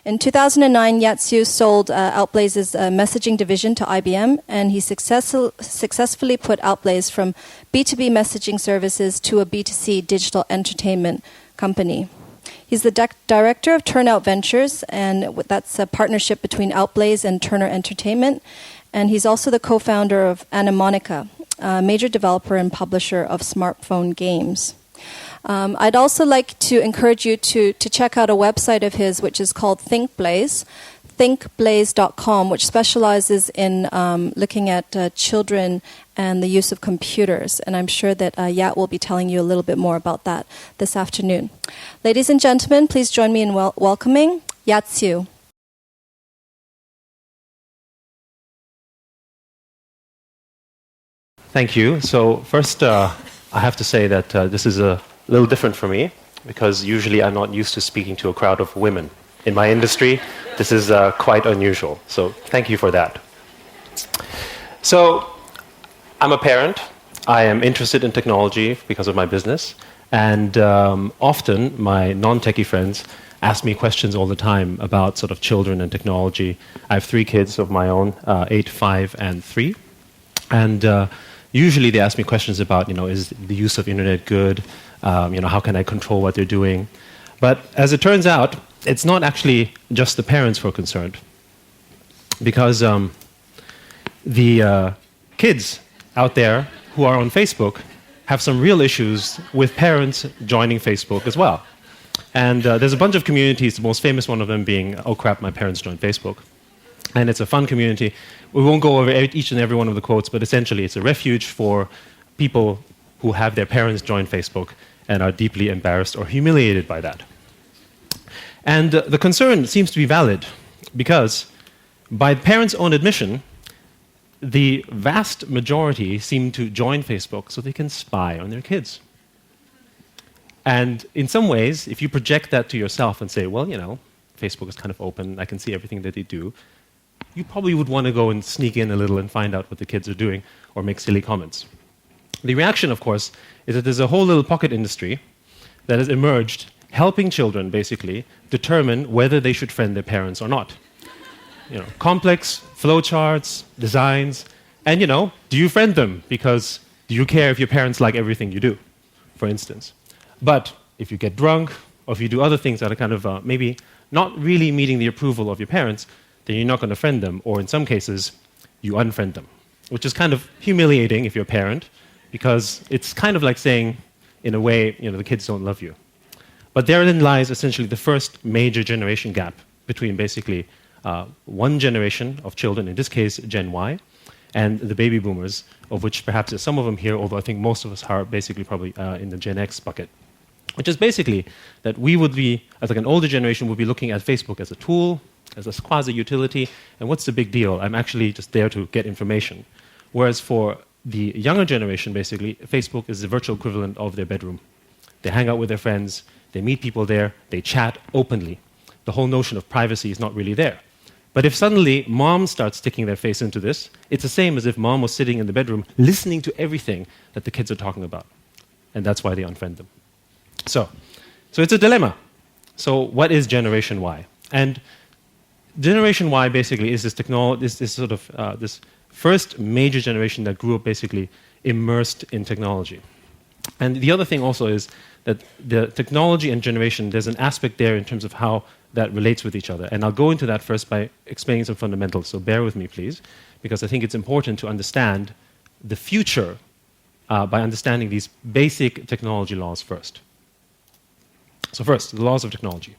In 2009, Yat Siu sold Outblaze's messaging division to IBM, and he successfully put Outblaze from B2B messaging services to a B2C digital entertainment company. He's the director of Turnout Ventures, and that's a partnership between Outblaze and Turner Entertainment. And he's also the co-founder of Animonica, a major developer and publisher of smartphone games. I'd also like to encourage you to check out a website of his, which is called Thinkblaze, thinkblaze.com, which specializes in looking at children and the use of computers. And I'm sure that Yat will be telling you a little bit more about that this afternoon. Ladies and gentlemen, please join me in welcoming Yat Siu. Thank you. So first, I have to say that this is a little different for me, because usually I'm not used to speaking to a crowd of women. In my industry, this is quite unusual. So thank you for that. So I'm a parent. I am interested in technology because of my business. And often my non-techie friends ask me questions all the time about sort of children and technology. I have 3 kids of my own, 8, 5, and 3. And usually they ask me questions about, is the use of internet good? How can I control what they're doing? But as it turns out, it's not actually just the parents who are concerned. Because the kids out there who are on Facebook have some real issues with parents joining Facebook as well. And there's a bunch of communities, the most famous one of them being, oh crap, my parents joined Facebook. And it's a fun community. We won't go over each and every one of the quotes, but essentially it's a refuge for people who have their parents join Facebook and are deeply embarrassed or humiliated by that. And the concern seems to be valid, because by parents' own admission, the vast majority seem to join Facebook so they can spy on their kids. And in some ways, if you project that to yourself and say, well, Facebook is kind of open, I can see everything that they do, you probably would want to go and sneak in a little and find out what the kids are doing or make silly comments. The reaction, of course, is that there's a whole little pocket industry that has emerged, helping children, basically, determine whether they should friend their parents or not. Complex flowcharts, designs, and, do you friend them? Because do you care if your parents like everything you do, for instance? But if you get drunk, or if you do other things that are kind of maybe not really meeting the approval of your parents, then you're not going to friend them, or in some cases, you unfriend them, which is kind of humiliating if you're a parent, because it's kind of like saying, in a way, the kids don't love you. But therein lies essentially the first major generation gap between basically one generation of children, in this case Gen Y, and the baby boomers, of which perhaps there's some of them here, although I think most of us are basically probably in the Gen X bucket. Which is basically that we would be, as like an older generation, would be looking at Facebook as a tool, as a quasi-utility, and what's the big deal? I'm actually just there to get information. Whereas for the younger generation, basically, Facebook is the virtual equivalent of their bedroom. They hang out with their friends, they meet people there, they chat openly. The whole notion of privacy is not really there. But if suddenly mom starts sticking their face into this, it's the same as if mom was sitting in the bedroom listening to everything that the kids are talking about. And that's why they unfriend them. So it's a dilemma. So what is Generation Y? And Generation Y basically is this this first major generation that grew up basically immersed in technology. And the other thing also is that the technology and generation, there's an aspect there in terms of how that relates with each other. And I'll go into that first by explaining some fundamentals. So bear with me, please, because I think it's important to understand the future by understanding these basic technology laws first. So first, the laws of technology.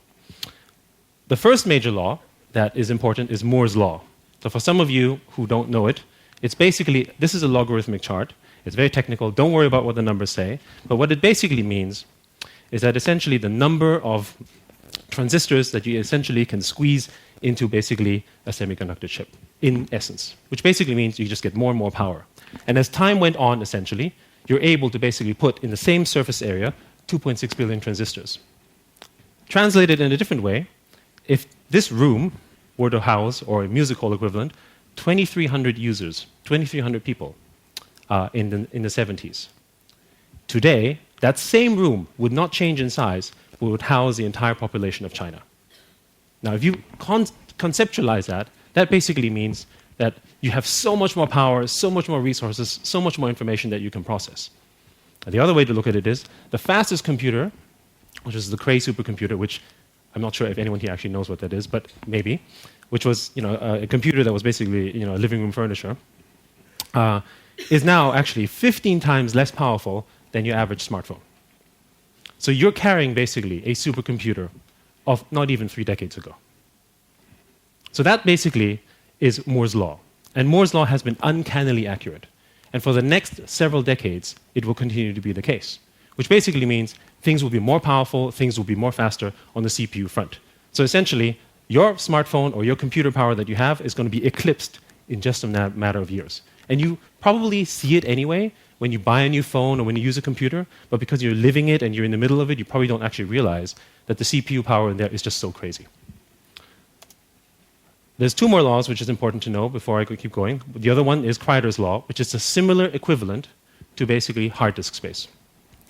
The first major law that is important is Moore's law. So for some of you who don't know it, it's basically, this is a logarithmic chart. It's very technical. Don't worry about what the numbers say. But what it basically means is that essentially the number of transistors that you essentially can squeeze into basically a semiconductor chip, in essence, which basically means you just get more and more power. And as time went on, essentially, you're able to basically put in the same surface area 2.6 billion transistors. Translated in a different way, if this room were to house, or a music hall equivalent, 2,300 users, 2,300 people in the 70s. Today, that same room would not change in size, but would house the entire population of China. Now, if you conceptualize that, that basically means that you have so much more power, so much more resources, so much more information that you can process. And the other way to look at it is the fastest computer, which is the Cray supercomputer, which I'm not sure if anyone here actually knows what that is, but maybe, which was a computer that was basically a living room furniture, is now actually 15 times less powerful than your average smartphone. So you're carrying basically a supercomputer of not even 3 decades ago. So that basically is Moore's Law. And Moore's Law has been uncannily accurate. And for the next several decades, it will continue to be the case, which basically means things will be more powerful, things will be more faster on the CPU front. So essentially, your smartphone or your computer power that you have is going to be eclipsed in just a matter of years. And you probably see it anyway when you buy a new phone or when you use a computer, but because you're living it and you're in the middle of it, you probably don't actually realize that the CPU power in there is just so crazy. There's 2 more laws which is important to know before I keep going. The other one is Kreiders Law, which is a similar equivalent to basically hard disk space,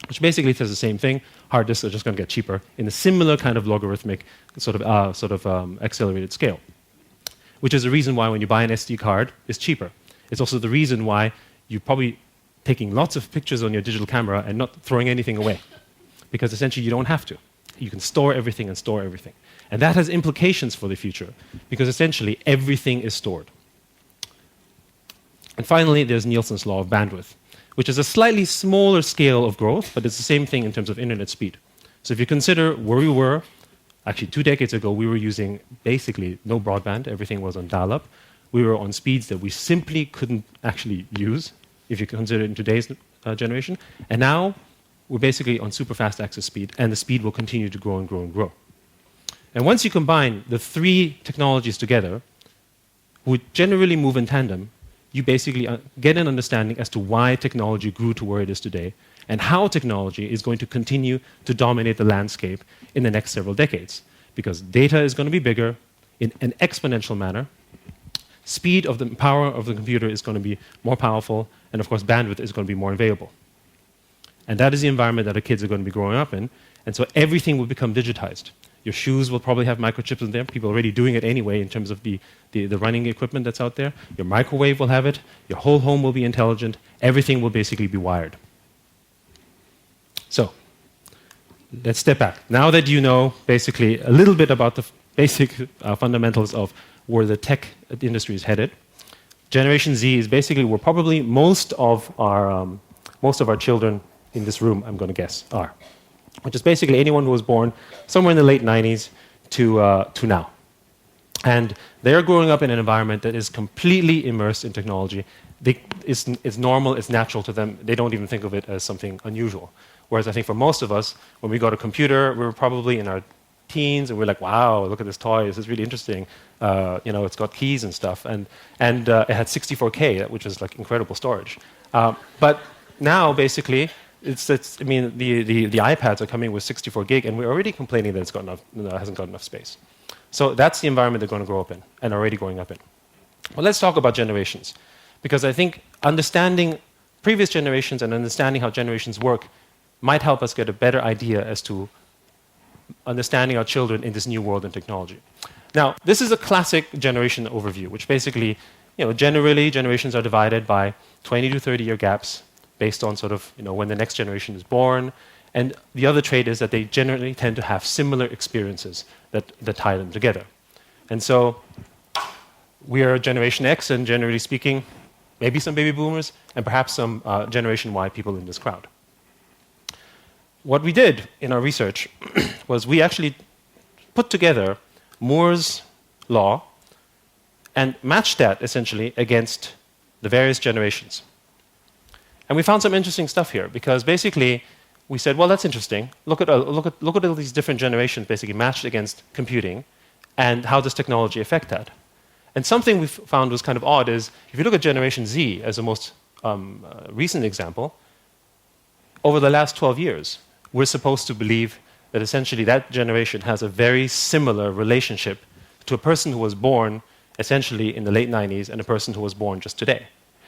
which basically says the same thing. Hard disks are just going to get cheaper in a similar kind of logarithmic sort of accelerated scale, which is the reason why when you buy an SD card, it's cheaper. It's also the reason why you're probably taking lots of pictures on your digital camera and not throwing anything away, because essentially you don't have to. You can store everything and store everything. And that has implications for the future, because essentially everything is stored. And finally, there's Nielsens Law of bandwidth, which is a slightly smaller scale of growth, but it's the same thing in terms of internet speed. So if you consider where we were, actually 2 decades ago, we were using basically no broadband. Everything was on dial-up. We were on speeds that we simply couldn't actually use, if you consider it in today's generation. And now, we're basically on super fast access speed, and the speed will continue to grow and grow and grow. And once you combine the 3 technologies together, which generally move in tandem, you basically get an understanding as to why technology grew to where it is today, and how technology is going to continue to dominate the landscape in the next several decades. Because data is going to be bigger in an exponential manner, speed of the power of the computer is going to be more powerful, and of course bandwidth is going to be more available. And that is the environment that our kids are going to be growing up in, and so everything will become digitized. Your shoes will probably have microchips in them. People are already doing it anyway in terms of the running equipment that's out there. Your microwave will have it. Your whole home will be intelligent. Everything will basically be wired. So, let's step back. Now that you know basically a little bit about the basic fundamentals of where the tech industry is headed, Generation Z is basically where probably most of our children in this room, I'm going to guess, are. Which is basically anyone who was born somewhere in the late 90s to now. And they're growing up in an environment that is completely immersed in technology. It's normal, it's natural to them. They don't even think of it as something unusual. Whereas I think for most of us, when we got a computer, we were probably in our teens, and we're like, wow, look at this toy, this is really interesting. It's got keys and stuff. And it had 64K, which is like incredible storage. But now, basically, the iPads are coming with 64 gig, and we're already complaining that it hasn't got enough space. So that's the environment they're going to grow up in, and already growing up in. Well, let's talk about generations, because I think understanding previous generations and understanding how generations work might help us get a better idea as to understanding our children in this new world in technology. Now, this is a classic generation overview, which basically, generally generations are divided by 20 to 30-year gaps, based on sort of when the next generation is born. And the other trait is that they generally tend to have similar experiences that tie them together. And so we are Generation X, and generally speaking, maybe some baby boomers, and perhaps some Generation Y people in this crowd. What we did in our research was we actually put together Moore's Law and matched that essentially against the various generations. And we found some interesting stuff here, because basically we said, well, that's interesting. Look at all these different generations basically matched against computing, and how does technology affect that? And something we found was kind of odd is, if you look at Generation Z as the most recent example, over the last 12 years, we're supposed to believe that essentially that generation has a very similar relationship to a person who was born essentially in the late 90s and a person who was born just today.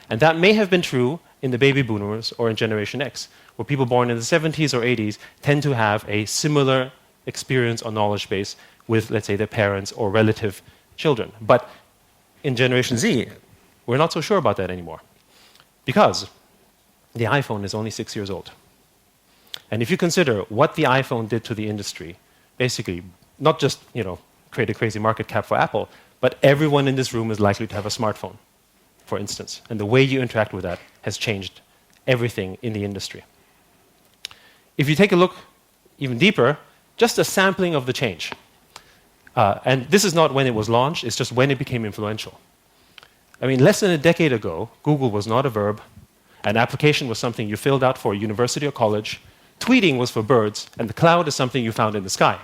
And that may have been true in the baby boomers or in Generation X, where people born in the 70s or 80s tend to have a similar experience or knowledge base with, let's say, their parents or relative children. But in Generation Z, we're not so sure about that anymore, because the iPhone is only 6 years old. And if you consider what the iPhone did to the industry, basically, not just create a crazy market cap for Apple, but everyone in this room is likely to have a smartphone, for instance. And the way you interact with that has changed everything in the industry. If you take a look even deeper, just a sampling of the change. And this is not when it was launched, it's just when it became influential. I mean, less than a decade ago, Google was not a verb. An application was something you filled out for a university or college. Tweeting was for birds, and the cloud is something you found in the sky.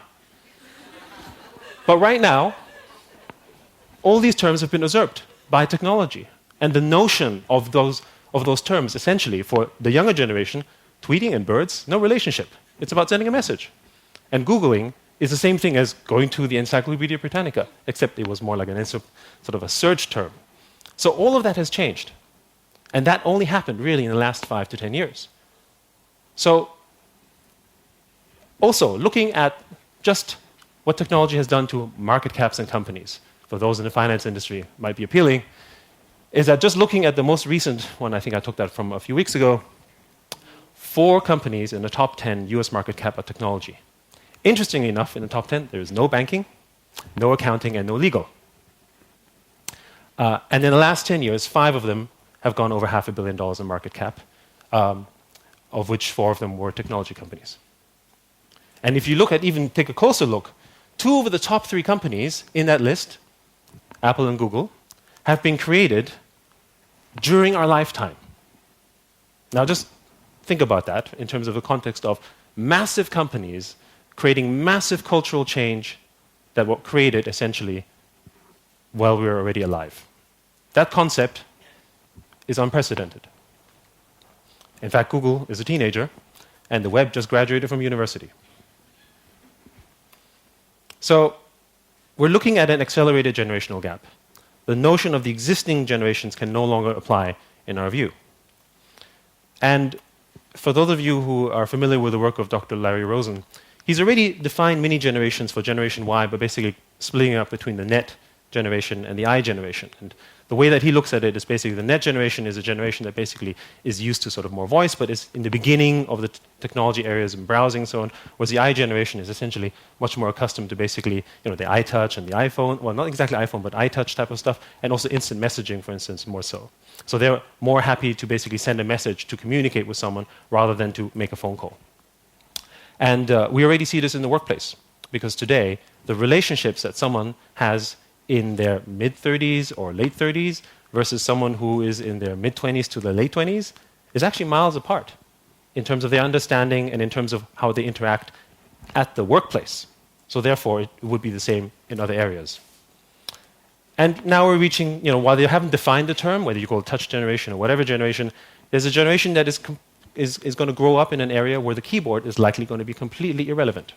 But right now, all these terms have been usurped by technology. And the notion of those terms, essentially, for the younger generation, tweeting and birds, no relationship. It's about sending a message. And Googling is the same thing as going to the Encyclopedia Britannica, except it was more like sort of a search term. So all of that has changed. And that only happened really in the last 5 to 10 years. So also, looking at just what technology has done to market caps and companies, for those in the finance industry might be appealing, is that just looking at the most recent one, I think I took that from a few weeks ago, 4 companies in the top 10 US market cap of technology. Interestingly enough, in the top 10, there is no banking, no accounting, and no legal. And in the last 10 years, 5 of them have gone over $500 million in market cap, of which 4 of them were technology companies. And if you take a closer look, 2 of the top 3 companies in that list, Apple and Google, have been created during our lifetime. Now just think about that in terms of the context of massive companies creating massive cultural change that were created essentially while we were already alive. That concept is unprecedented. In fact, Google is a teenager, and the web just graduated from university. So we're looking at an accelerated generational gap. The notion of the existing generations can no longer apply in our view. And for those of you who are familiar with the work of Dr. Larry Rosen, he's already defined many generations for Generation Y, but basically splitting it up between the net generation and the I generation. And the way that he looks at it is basically the net generation is a generation that basically is used to sort of more voice, but is in the beginning of the technology areas and browsing and so on, whereas the I generation is essentially much more accustomed to basically the iTouch and the iPhone, well, not exactly iPhone, but iTouch type of stuff, and also instant messaging, for instance, more so. So they're more happy to basically send a message to communicate with someone rather than to make a phone call. And we already see this in the workplace, because today, the relationships that someone has in their mid-30s or late 30s versus someone who is in their mid-20s to the late 20s is actually miles apart in terms of their understanding and in terms of how they interact at the workplace. So therefore, it would be the same in other areas. And now we're reaching, while they haven't defined the term, whether you call it touch generation or whatever generation, there's a generation that is going to grow up in an area where the keyboard is likely going to be completely irrelevant.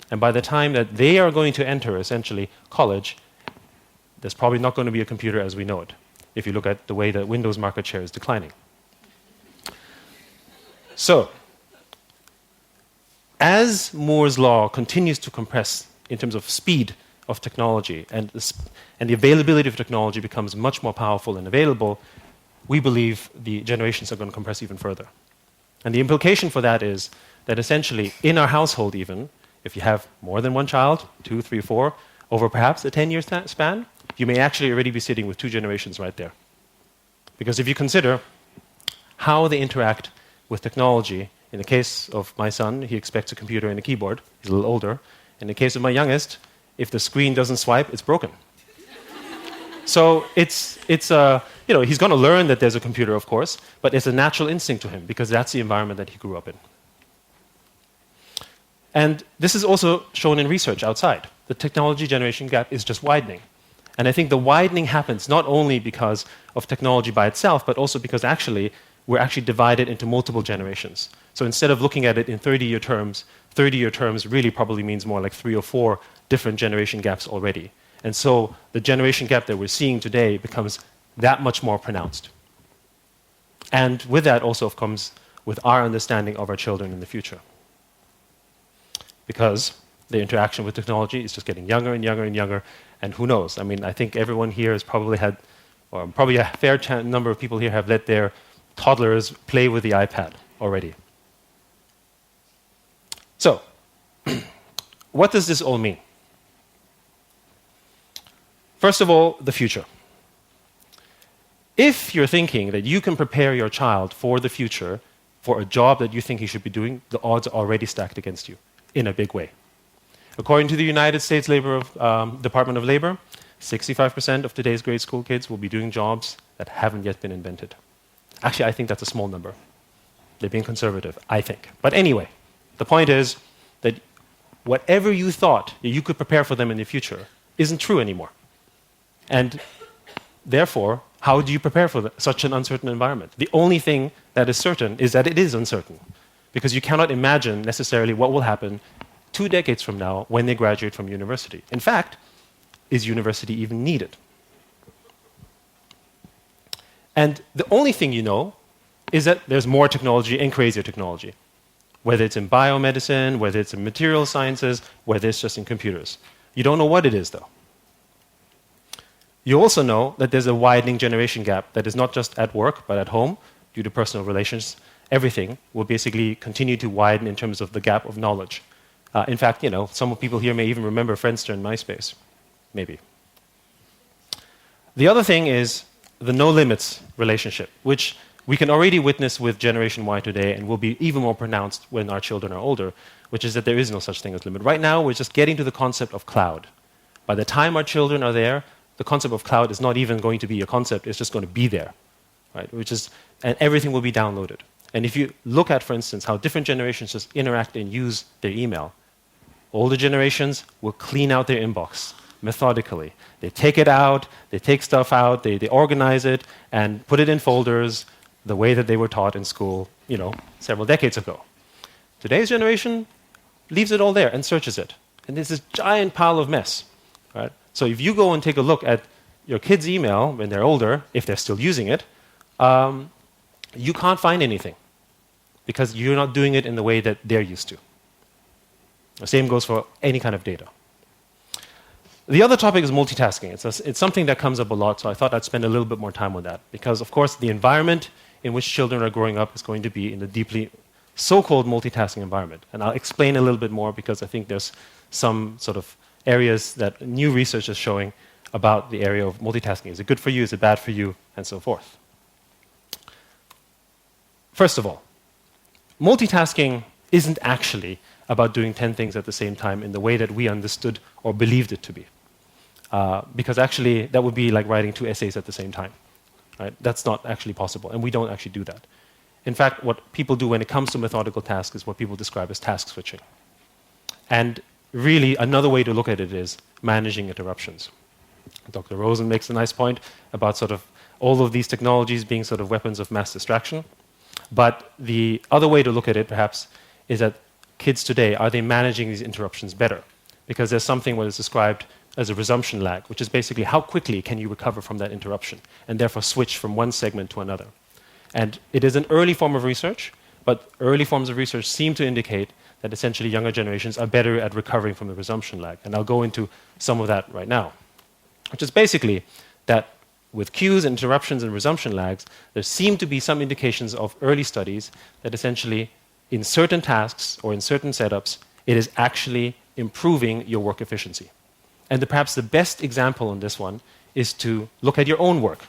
And by the time that they are going to enter, essentially, college, there's probably not going to be a computer as we know it, if you look at the way that Windows market share is declining. So, as Moore's law continues to compress in terms of speed of technology and the availability of technology becomes much more powerful and available, we believe the generations are going to compress even further. And the implication for that is that essentially in our household even, if you have more than one child, 2, 3, 4, over perhaps a 10-year span, you may actually already be sitting with 2 generations right there. Because if you consider how they interact with technology, in the case of my son, he expects a computer and a keyboard. He's a little older. In the case of my youngest, if the screen doesn't swipe, it's broken. So he's going to learn that there's a computer, of course, but it's a natural instinct to him because that's the environment that he grew up in. And this is also shown in research outside. The technology generation gap is just widening. And I think the widening happens not only because of technology by itself, but also because we're actually divided into multiple generations. So instead of looking at it in 30-year terms, 30-year terms really probably means more like 3 or 4 different generation gaps already. And so the generation gap that we're seeing today becomes that much more pronounced. And with that also comes with our understanding of our children in the future. Because Their interaction with technology is just getting younger and younger and younger. And who knows? I mean, I think everyone here has probably had, or probably a fair number of people here have let their toddlers play with the iPad already. So, what does this all mean? First of all, the future. If you're thinking that you can prepare your child for the future, for a job that you think he should be doing, the odds are already stacked against you in a big way. According to the United States Department of Labor, 65% of today's grade school kids will be doing jobs that haven't yet been invented. Actually, I think that's a small number. They're being conservative, I think. But anyway, the point is that whatever you thought you could prepare for them in the future isn't true anymore. And therefore, how do you prepare for such an uncertain environment? The only thing that is certain is that it is uncertain, because you cannot imagine necessarily what will happen 2 decades from now when they graduate from university. In fact, is university even needed? And the only thing you know is that there's more technology and crazier technology, whether it's in biomedicine, whether it's in material sciences, whether it's just in computers. You don't know what it is, though. You also know that there's a widening generation gap that is not just at work, but at home, due to personal relations. Everything will basically continue to widen in terms of the gap of knowledge. In fact, you know, some people here may even remember Friendster and MySpace. Maybe. The other thing is the no limits relationship, which we can already witness with Generation Y today and will be even more pronounced when our children are older, which is that there is no such thing as limit. Right now, we're just getting to the concept of cloud. By the time our children are there, the concept of cloud is not even going to be a concept, it's just going to be there, right? And everything will be downloaded. And if you look at, for instance, how different generations just interact and use their email, older generations will clean out their inbox methodically. They take it out, they take stuff out, they organize it, and put it in folders the way that they were taught in school, you know, several decades ago. Today's generation leaves it all there and searches it. And there's this giant pile of mess, right? So if you go and take a look at your kid's email when they're older, if they're still using it, you can't find anything because you're not doing it in the way that they're used to. The same goes for any kind of data. The other topic is multitasking. It's something that comes up a lot, so I thought I'd spend a little bit more time on that. Because, of course, the environment in which children are growing up is going to be in the deeply so-called multitasking environment. And I'll explain a little bit more because I think there's some sort of areas that new research is showing about the area of multitasking. Is it good for you? Is it bad for you? And so forth. First of all, multitasking isn't actually about doing 10 things at the same time in the way that we understood or believed it to be. Because actually, that would be like writing 2 essays at the same time. Right? That's not actually possible, and we don't actually do that. In fact, what people do when it comes to methodical tasks is what people describe as task switching. And really, another way to look at it is managing interruptions. Dr. Rosen makes a nice point about sort of all of these technologies being sort of weapons of mass distraction. But the other way to look at it, perhaps, is that kids today, are they managing these interruptions better? Because there's something what is described as a resumption lag, which is basically how quickly can you recover from that interruption and therefore switch from one segment to another. And it is an early form of research, but early forms of research seem to indicate that essentially younger generations are better at recovering from the resumption lag. And I'll go into some of that right now, which is basically that with cues, interruptions, and resumption lags, there seem to be some indications of early studies that essentially in certain tasks or in certain setups, it is actually improving your work efficiency. And perhaps the best example on this one is to look at your own work.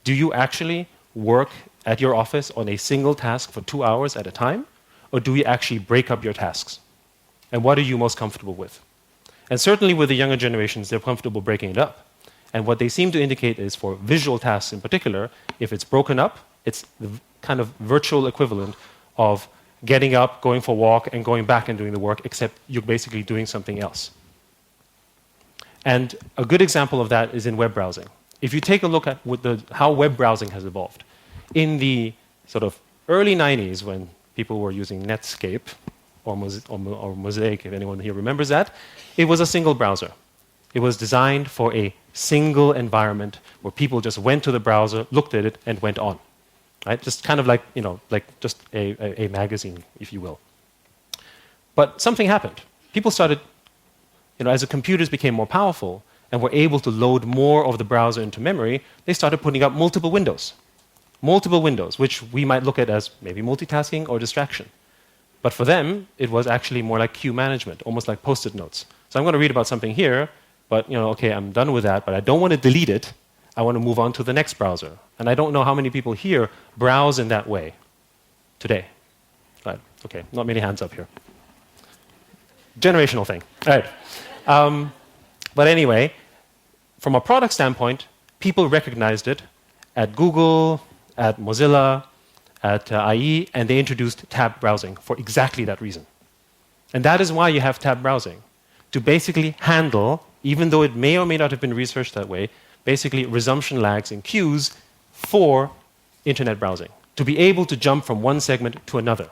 Do you actually work at your office on a single task for 2 hours at a time? Or do you actually break up your tasks? And what are you most comfortable with? And certainly with the younger generations, they're comfortable breaking it up. And what they seem to indicate is for visual tasks in particular, if it's broken up, it's the kind of virtual equivalent of getting up, going for a walk, and going back and doing the work, except you're basically doing something else. And a good example of that is in web browsing. If you take a look at how web browsing has evolved, in the sort of early 90s, when people were using Netscape, or Mosaic, if anyone here remembers that, it was a single browser. It was designed for a single environment where people just went to the browser, looked at it, and went on. Right? Just kind of like, you know, like just a magazine, if you will. But something happened. People started as the computers became more powerful and were able to load more of the browser into memory, they started putting up multiple windows, which we might look at as maybe multitasking or distraction. But for them, it was actually more like queue management, almost like post-it notes. So I'm going to read about something here, but okay, I'm done with that, but I don't want to delete it. I want to move on to the next browser. And I don't know how many people here browse in that way today. Right, okay, not many hands up here. Generational thing. All right. But anyway, from a product standpoint, people recognized it at Google, at Mozilla, at IE, and they introduced tab browsing for exactly that reason. And that is why you have tab browsing, to basically handle, even though it may or may not have been researched that way, basically resumption lags in queues for internet browsing, to be able to jump from one segment to another.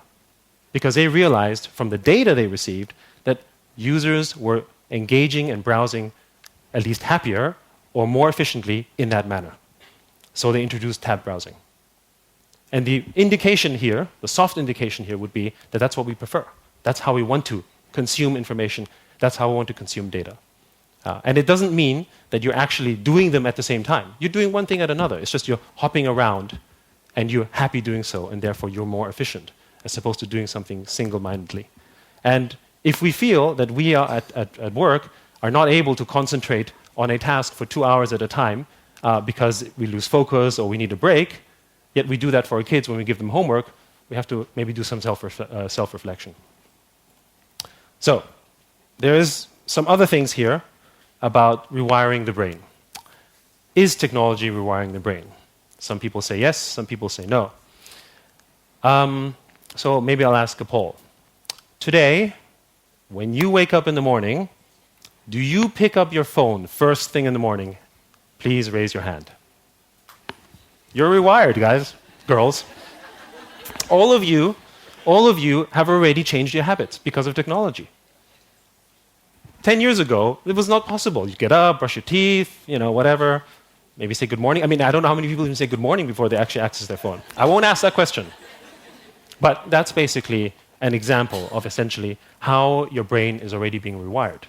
Because they realized from the data they received that users were engaging and browsing at least happier or more efficiently in that manner. So they introduced tab browsing. And the indication here, the soft indication here would be that that's what we prefer. That's how we want to consume information. That's how we want to consume data. And it doesn't mean that you're actually doing them at the same time. You're doing one thing at another. It's just you're hopping around and you're happy doing so, and therefore you're more efficient as opposed to doing something single-mindedly. And if we feel that we are at work are not able to concentrate on a task for 2 hours at a time because we lose focus or we need a break, yet we do that for our kids when we give them homework, we have to maybe do some self-reflection. So, there is some other things here about rewiring the brain. Is technology rewiring the brain? Some people say yes, some people say no. So maybe I'll ask a poll. Today, when you wake up in the morning, do you pick up your phone first thing in the morning? Please raise your hand. You're rewired, guys, girls. All of you have already changed your habits because of technology. 10 years ago, it was not possible. You get up, brush your teeth, whatever, maybe say good morning. I mean, I don't know how many people even say good morning before they actually access their phone. I won't ask that question. But that's basically an example of essentially how your brain is already being rewired.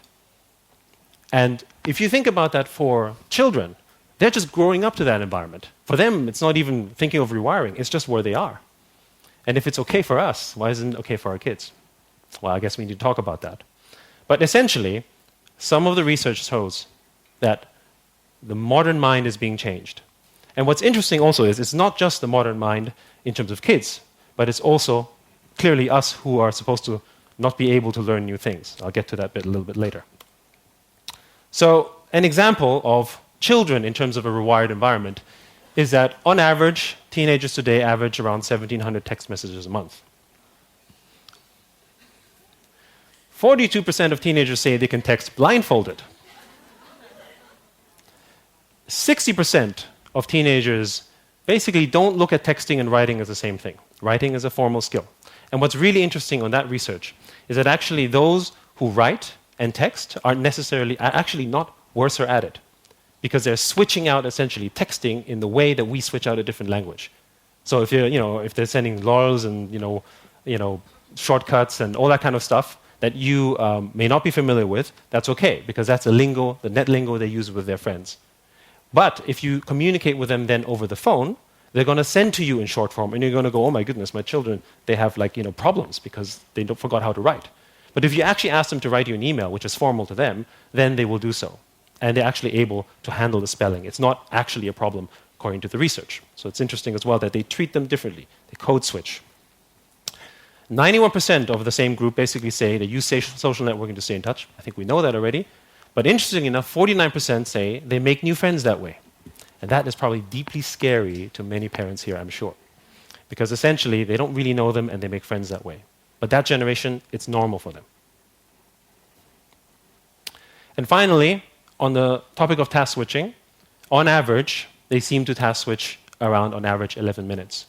And if you think about that for children, they're just growing up to that environment. For them, it's not even thinking of rewiring, it's just where they are. And if it's okay for us, why isn't it okay for our kids? Well, I guess we need to talk about that. But essentially, some of the research shows that the modern mind is being changed. And what's interesting also is it's not just the modern mind in terms of kids, but it's also clearly us who are supposed to not be able to learn new things. I'll get to that bit a little bit later. So an example of children in terms of a rewired environment is that on average, teenagers today average around 1,700 text messages a month. 42% of teenagers say they can text blindfolded. 60% of teenagers basically don't look at texting and writing as the same thing. Writing is a formal skill. And what's really interesting on that research is that actually those who write and text are actually not worse at it, because they're switching out essentially texting in the way that we switch out a different language. So if they're sending LOLs and shortcuts and all that kind of stuff that you may not be familiar with, that's okay, because that's the lingo, the net lingo they use with their friends. But if you communicate with them then over the phone, they're going to send to you in short form, and you're going to go, oh my goodness, my children, they have problems because they forgot how to write. But if you actually ask them to write you an email, which is formal to them, then they will do so. And they're actually able to handle the spelling. It's not actually a problem, according to the research. So it's interesting as well that they treat them differently. They code switch. 91% of the same group basically say they use social networking to stay in touch. I think we know that already. But interestingly enough, 49% say they make new friends that way. And that is probably deeply scary to many parents here, I'm sure. Because essentially, they don't really know them and they make friends that way. But that generation, it's normal for them. And finally, on the topic of task switching, on average, they seem to task switch around, on average, 11 minutes.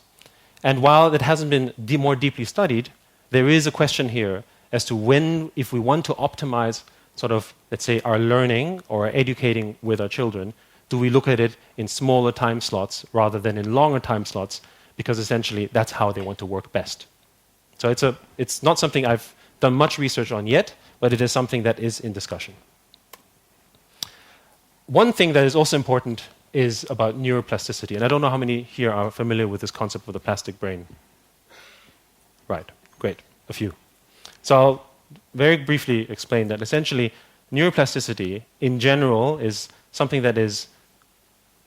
And while it hasn't been more deeply studied, there is a question here as to when, if we want to optimize sort of, let's say, our learning or our educating with our children, do we look at it in smaller time slots rather than in longer time slots? Because essentially, that's how they want to work best. So it's not something I've done much research on yet, but it is something that is in discussion. one thing that is also important is about neuroplasticity. And I don't know how many here are familiar with this concept of the plastic brain. Right, great, a few. So I'll very briefly explain that essentially neuroplasticity in general is something that is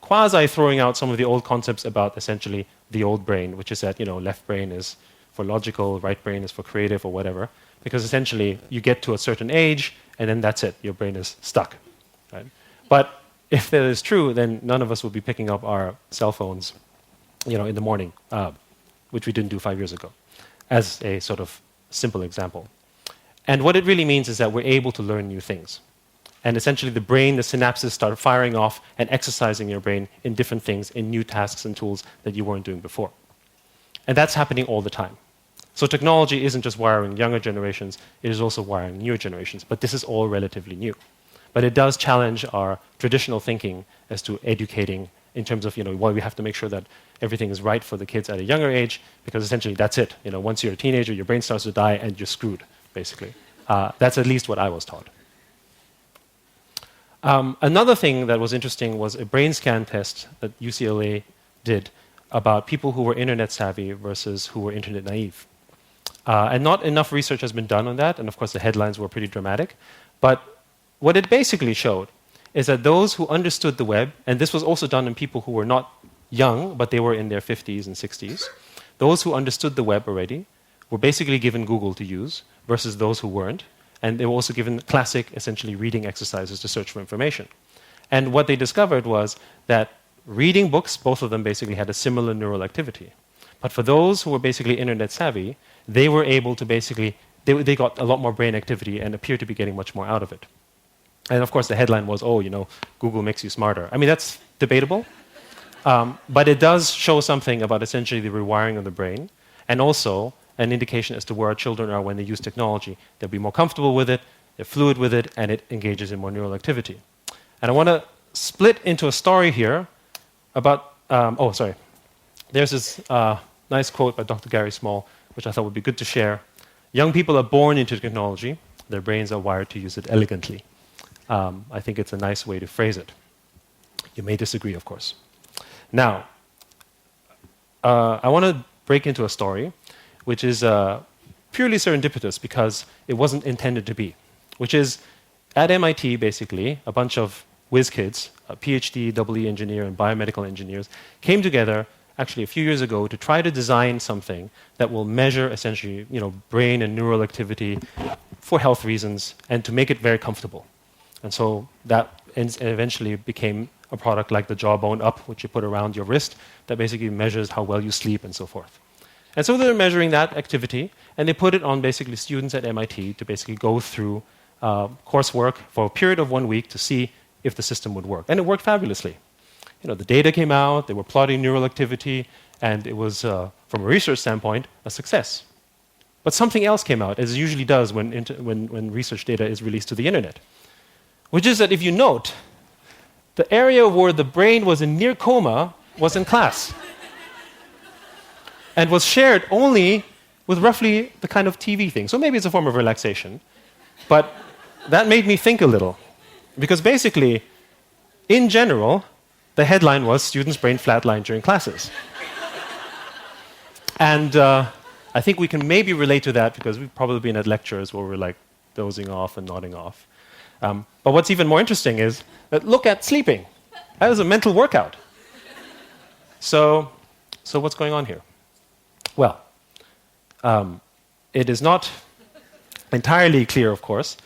quasi throwing out some of the old concepts about essentially the old brain, which is that left brain is for logical, right brain is for creative or whatever, because essentially you get to a certain age and then that's it, your brain is stuck. Right? But if that is true, then none of us would be picking up our cell phones in the morning, which we didn't do 5 years ago, as a sort of simple example. And what it really means is that we're able to learn new things. And essentially the brain, the synapses start firing off and exercising your brain in different things, in new tasks and tools that you weren't doing before. And that's happening all the time. So technology isn't just wiring younger generations, it is also wiring newer generations. But this is all relatively new. But it does challenge our traditional thinking as to educating in terms of why we have to make sure that everything is right for the kids at a younger age, because essentially that's it. Once you're a teenager, your brain starts to die and you're screwed, basically. That's at least what I was taught. Another thing that was interesting was a brain scan test that UCLA did about people who were internet savvy versus who were internet naive. And not enough research has been done on that, and of course the headlines were pretty dramatic. But what it basically showed is that those who understood the web, and this was also done in people who were not young, but they were in their 50s and 60s, those who understood the web already were basically given Google to use versus those who weren't. And they were also given classic, essentially, reading exercises to search for information. And what they discovered was that reading books, both of them basically had a similar neural activity. But for those who were basically internet savvy, they were able to basically, they got a lot more brain activity and appeared to be getting much more out of it. And of course the headline was, Google makes you smarter. I mean, that's debatable. But it does show something about essentially the rewiring of the brain, and also an indication as to where our children are when they use technology. They'll be more comfortable with it, they're fluid with it, and it engages in more neural activity. And I want to split into a story here about, There's this nice quote by Dr. Gary Small, which I thought would be good to share. Young people are born into technology, their brains are wired to use it elegantly. I think it's a nice way to phrase it. You may disagree, of course. Now, I want to break into a story which is purely serendipitous because it wasn't intended to be, which is at MIT, basically, a bunch of whiz kids, a PhD, EE engineer, and biomedical engineers, came together actually a few years ago to try to design something that will measure essentially brain and neural activity for health reasons and to make it very comfortable. And so that eventually became a product like the Jawbone Up, which you put around your wrist, that basically measures how well you sleep and so forth. And so they're measuring that activity, and they put it on basically students at MIT to basically go through coursework for a period of 1 week to see if the system would work. And it worked fabulously. The data came out, they were plotting neural activity, and it was, from a research standpoint, a success. But something else came out, as it usually does when research data is released to the internet, which is that if you note, the area where the brain was in near coma was in class and was shared only with roughly the kind of TV thing. So maybe it's a form of relaxation. But that made me think a little. Because basically, in general, the headline was students' brain flatlined during classes. And I think we can maybe relate to that because we've probably been at lectures where we're like dozing off and nodding off. But what's even more interesting is that look at sleeping. That is a mental workout. So what's going on here? Well, it is not entirely clear, of course,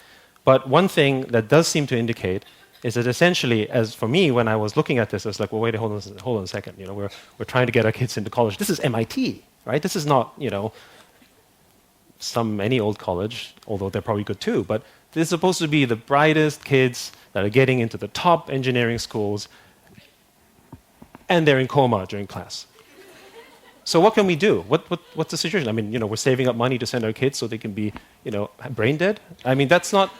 but one thing that does seem to indicate is that essentially, as for me, when I was looking at this, I was like, well, wait, hold on a second. We're trying to get our kids into college. This is MIT, right? This is not, any old college, although they're probably good too, but this is supposed to be the brightest kids that are getting into the top engineering schools, and they're in coma during class. So what can we do? What's the situation? I mean, we're saving up money to send our kids so they can be, brain dead. I mean, that's not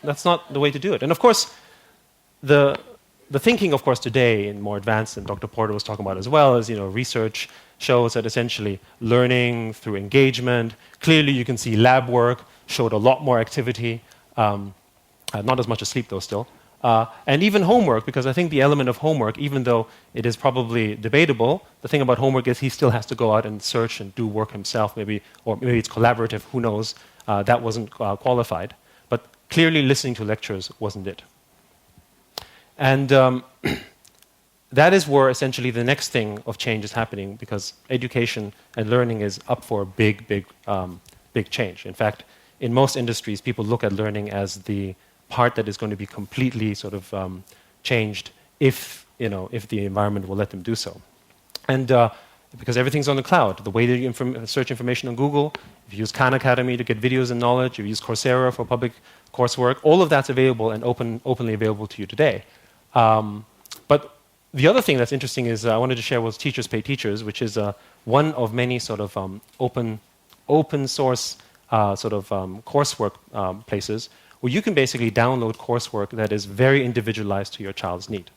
the way to do it. And of course, the thinking, of course, today in more advanced, and Dr. Porter was talking about as well, is research shows that essentially learning through engagement. Clearly, you can see lab work showed a lot more activity, not as much as sleep though still, And even homework, because I think the element of homework, even though it is probably debatable, the thing about homework is he still has to go out and search and do work himself, maybe, or maybe it's collaborative, who knows. That wasn't qualified. But clearly listening to lectures wasn't it. And that is where essentially the next thing of change is happening, because education and learning is up for a big change. In fact, in most industries, people look at learning as the part that is going to be completely sort of changed if the environment will let them do so. And because everything's on the cloud, the way that you search information on Google, if you use Khan Academy to get videos and knowledge, if you use Coursera for public coursework, all of that's available and openly available to you today. But the other thing that's interesting is I wanted to share was Teachers Pay Teachers, which is one of many sort of open source coursework places where you can basically download coursework that is very individualized to your child's need.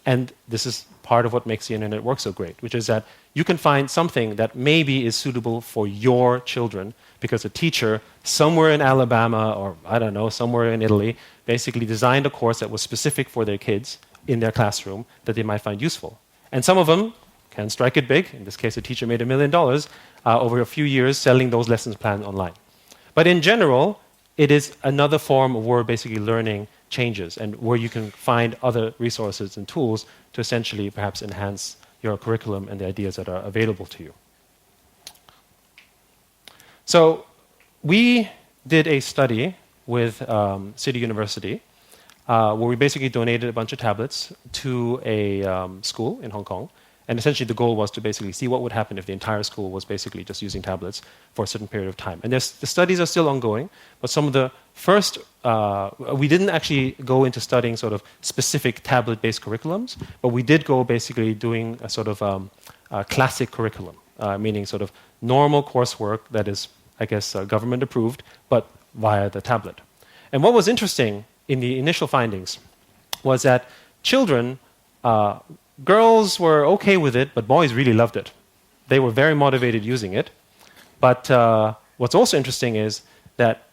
And this is part of what makes the internet work so great, which is that you can find something that maybe is suitable for your children because a teacher somewhere in Alabama or, I don't know, somewhere in Italy basically designed a course that was specific for their kids in their classroom that they might find useful. And some of them can strike it big. In this case, a teacher made $1 million over a few years selling those lessons planned online. But in general, it is another form where basically learning changes and where you can find other resources and tools to essentially perhaps enhance your curriculum and the ideas that are available to you. So we did a study with City University where we basically donated a bunch of tablets to a school in Hong Kong. And essentially the goal was to basically see what would happen if the entire school was basically just using tablets for a certain period of time. And the studies are still ongoing, but some of the first, we didn't actually go into studying sort of specific tablet-based curriculums, but we did go basically doing a sort of classic curriculum, meaning sort of normal coursework that is, I guess, government approved, but via the tablet. And what was interesting in the initial findings was that children, girls were okay with it, but boys really loved it. They were very motivated using it. But what's also interesting is that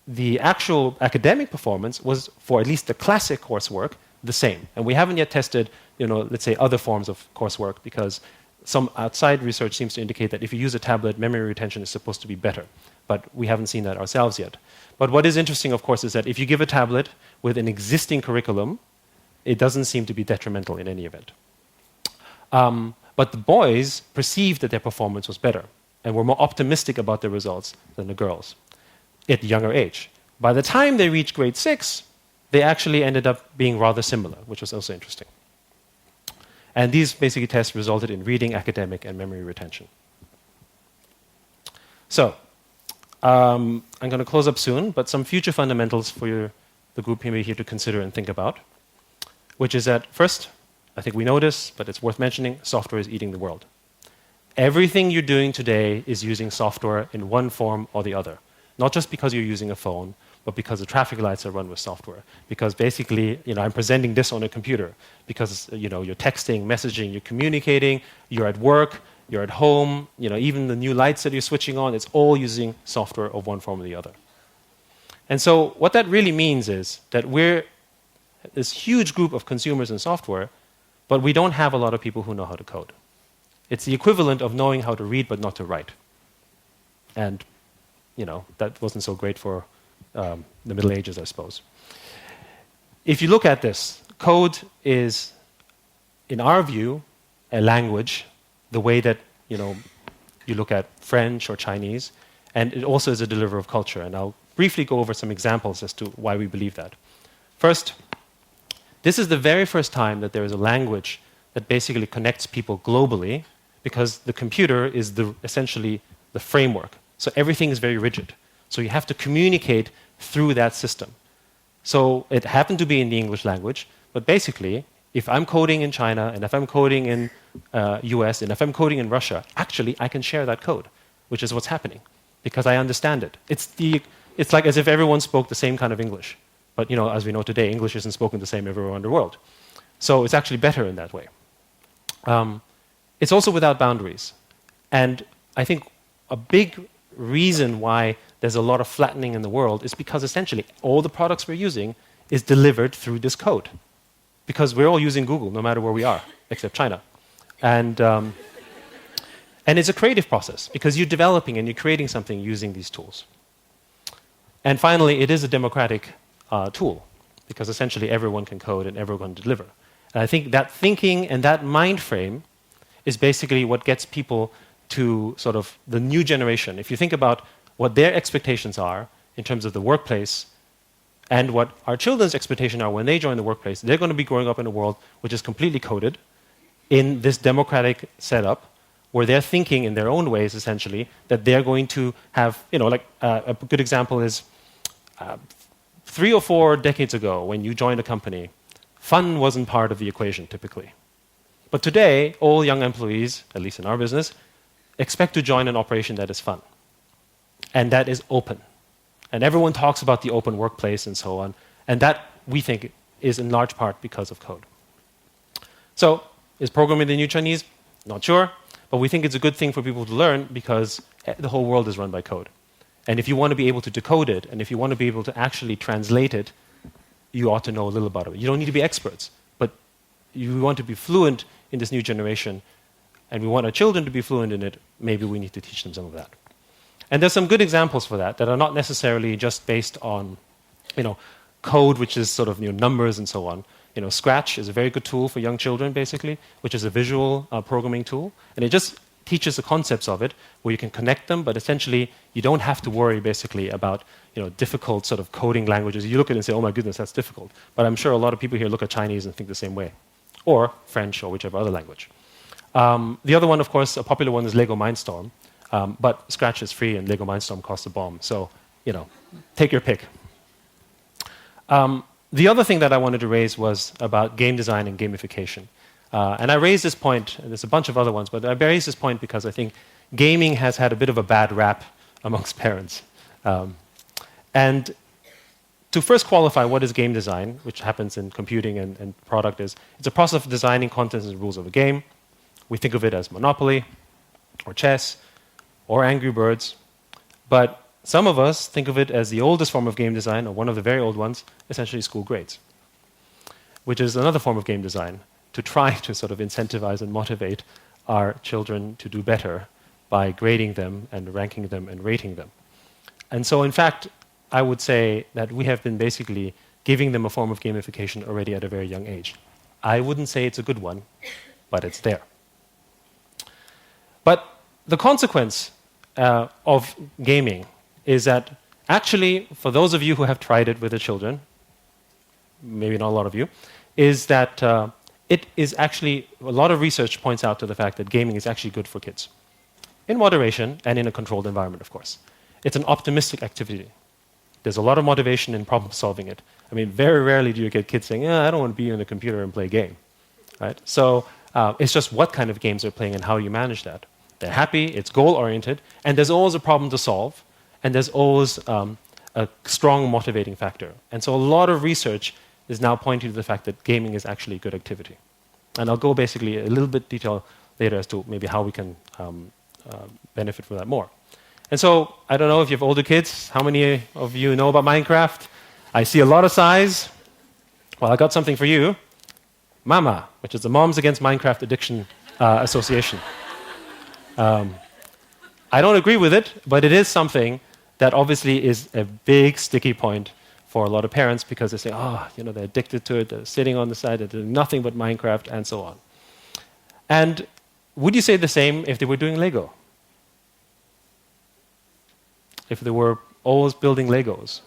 the actual academic performance was, for at least the classic coursework, the same. And we haven't yet tested, let's say, other forms of coursework, because some outside research seems to indicate that if you use a tablet, memory retention is supposed to be better. But we haven't seen that ourselves yet. But what is interesting, of course, is that if you give a tablet with an existing curriculum, it doesn't seem to be detrimental in any event. But the boys perceived that their performance was better and were more optimistic about their results than the girls at a younger age. By the time they reached grade 6, they actually ended up being rather similar, which was also interesting. And these basically tests resulted in reading, academic, and memory retention. So, I'm going to close up soon, but some future fundamentals for the group here to consider and think about, which is that, first, I think we know this, but it's worth mentioning, software is eating the world. Everything you're doing today is using software in one form or the other. Not just because you're using a phone, but because the traffic lights are run with software. Because basically, I'm presenting this on a computer. Because, you're texting, messaging, you're communicating, you're at work, you're at home, even the new lights that you're switching on, it's all using software of one form or the other. And so what that really means is that we're this huge group of consumers in software, but we don't have a lot of people who know how to code. It's the equivalent of knowing how to read but not to write. And, that wasn't so great for the Middle Ages, I suppose. If you look at this, code is, in our view, a language, the way that, you look at French or Chinese, and it also is a deliverer of culture. And I'll briefly go over some examples as to why we believe that. First, this is the very first time that there is a language that basically connects people globally, because the computer is essentially the framework. So everything is very rigid. So you have to communicate through that system. So it happened to be in the English language, but basically, if I'm coding in China, and if I'm coding in US, and if I'm coding in Russia, actually I can share that code, which is what's happening, because I understand it. It's like as if everyone spoke the same kind of English. But as we know today, English isn't spoken the same everywhere in the world. So it's actually better in that way. It's also without boundaries. And I think a big reason why there's a lot of flattening in the world is because essentially all the products we're using is delivered through this code. Because we're all using Google, no matter where we are, except China. And it's a creative process, because you're developing and you're creating something using these tools. And finally, it is a democratic tool, because essentially everyone can code and everyone can deliver. And I think that thinking and that mind frame is basically what gets people to sort of the new generation. If you think about what their expectations are in terms of the workplace and what our children's expectations are when they join the workplace, they're going to be growing up in a world which is completely coded in this democratic setup where they're thinking in their own ways, essentially, that they're going to have, a good example is 3 or 4 decades ago when you joined a company, fun wasn't part of the equation typically. But today, all young employees, at least in our business, expect to join an operation that is fun and that is open. And everyone talks about the open workplace and so on. And that, we think, is in large part because of code. So, is programming the new Chinese? Not sure. But we think it's a good thing for people to learn because the whole world is run by code. And if you want to be able to decode it, and if you want to be able to actually translate it, you ought to know a little about it. You don't need to be experts, but you want to be fluent in this new generation, and we want our children to be fluent in it, maybe we need to teach them some of that. And there's some good examples for that are not necessarily just based on, code, which is sort of numbers and so on. Scratch is a very good tool for young children, basically, which is a visual programming tool, and it just teaches the concepts of it, where you can connect them, but essentially you don't have to worry, basically, about difficult sort of coding languages. You look at it and say, oh my goodness, that's difficult. But I'm sure a lot of people here look at Chinese and think the same way, or French, or whichever other language. The other one, of course, a popular one is Lego Mindstorm. But Scratch is free and Lego Mindstorm costs a bomb. So, take your pick. The other thing that I wanted to raise was about game design and gamification. And I raised this point, and there's a bunch of other ones, but I raised this point because I think gaming has had a bit of a bad rap amongst parents. And to first qualify what is game design, which happens in computing and product, it's a process of designing contents and rules of a game. We think of it as Monopoly, or chess, or Angry Birds, but some of us think of it as the oldest form of game design, or one of the very old ones, essentially school grades, which is another form of game design, to try to sort of incentivize and motivate our children to do better by grading them and ranking them and rating them. And so, in fact, I would say that we have been basically giving them a form of gamification already at a very young age. I wouldn't say it's a good one, but it's there. But the consequence of gaming is that actually, for those of you who have tried it with the children, maybe not a lot of you, is that it is actually, a lot of research points out to the fact that gaming is actually good for kids. In moderation and in a controlled environment, of course. It's an optimistic activity. There's a lot of motivation in problem solving it. I mean, very rarely do you get kids saying, I don't want to be on the computer and play a game. Right? So it's just what kind of games they're playing and how you manage that. They're happy, it's goal-oriented, and there's always a problem to solve, and there's always a strong motivating factor. And so a lot of research is now pointing to the fact that gaming is actually a good activity. And I'll go basically a little bit detail later as to maybe how we can benefit from that more. And so, I don't know if you have older kids, how many of you know about Minecraft? I see a lot of sighs. Well, I got something for you. MAMA, which is the Moms Against Minecraft Addiction Association. I don't agree with it, but it is something that obviously is a big sticky point for a lot of parents because they say, they're addicted to it, they're sitting on the side, they're doing nothing but Minecraft, and so on. And would you say the same if they were doing Lego? If they were always building Legos?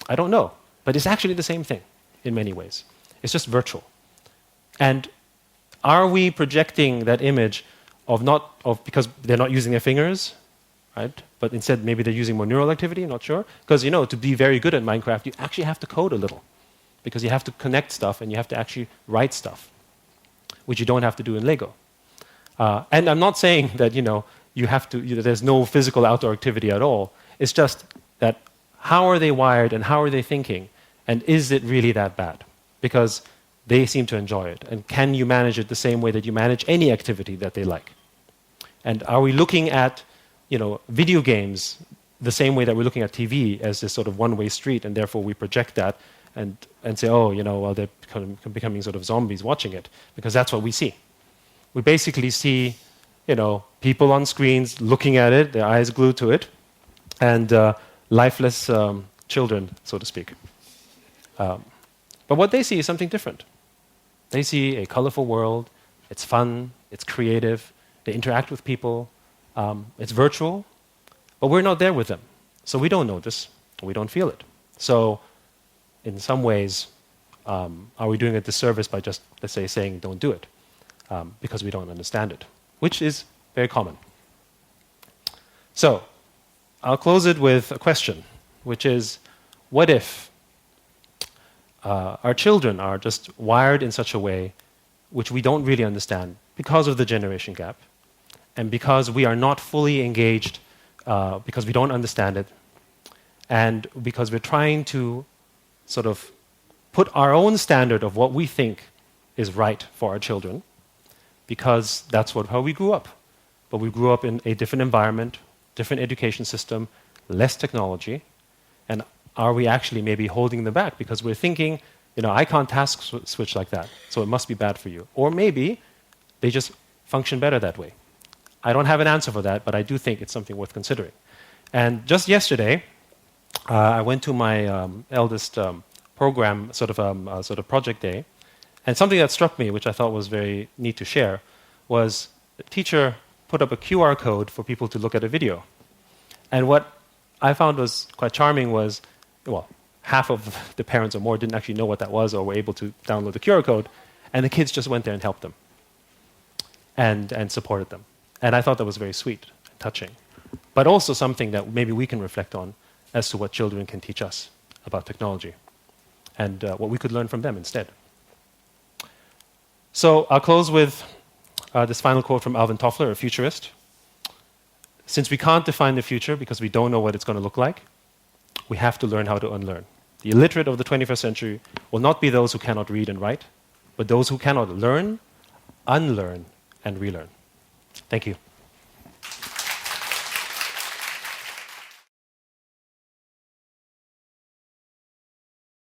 I don't know, but it's actually the same thing in many ways. It's just virtual. And are we projecting that image because they're not using their fingers, right? But instead, maybe they're using more neural activity, not sure. Because, to be very good at Minecraft, you actually have to code a little. Because you have to connect stuff and you have to actually write stuff, which you don't have to do in Lego. And I'm not saying that, you have to, there's no physical outdoor activity at all. It's just that how are they wired and how are they thinking? And is it really that bad? Because they seem to enjoy it. And can you manage it the same way that you manage any activity that they like? And are we looking at, video games the same way that we're looking at TV as this sort of one-way street, and therefore we project that, and say, oh, well, they're becoming sort of zombies watching it, because that's what we see. We basically see, people on screens looking at it, their eyes glued to it, and lifeless children, so to speak. But what they see is something different. They see a colorful world. It's fun. It's creative. They interact with people. It's virtual, but we're not there with them. So we don't notice. We don't feel it. So in some ways, are we doing a disservice by just, let's say, saying don't do it because we don't understand it, which is very common. So I'll close it with a question, which is, what if our children are just wired in such a way which we don't really understand because of the generation gap, and because we are not fully engaged, because we don't understand it, and because we're trying to sort of put our own standard of what we think is right for our children, because that's how we grew up. But we grew up in a different environment, different education system, less technology, and are we actually maybe holding them back because we're thinking, I can't task switch like that, so it must be bad for you. Or maybe they just function better that way. I don't have an answer for that, but I do think it's something worth considering. And just yesterday, I went to my eldest program, sort of project day, and something that struck me, which I thought was very neat to share, was the teacher put up a QR code for people to look at a video. And what I found was quite charming was, well, half of the parents or more didn't actually know what that was or were able to download the QR code, and the kids just went there and helped them and supported them. And I thought that was very sweet and touching, but also something that maybe we can reflect on as to what children can teach us about technology and what we could learn from them instead. So I'll close with this final quote from Alvin Toffler, a futurist. Since we can't define the future because we don't know what it's going to look like, we have to learn how to unlearn. The illiterate of the 21st century will not be those who cannot read and write, but those who cannot learn, unlearn, and relearn. Thank you.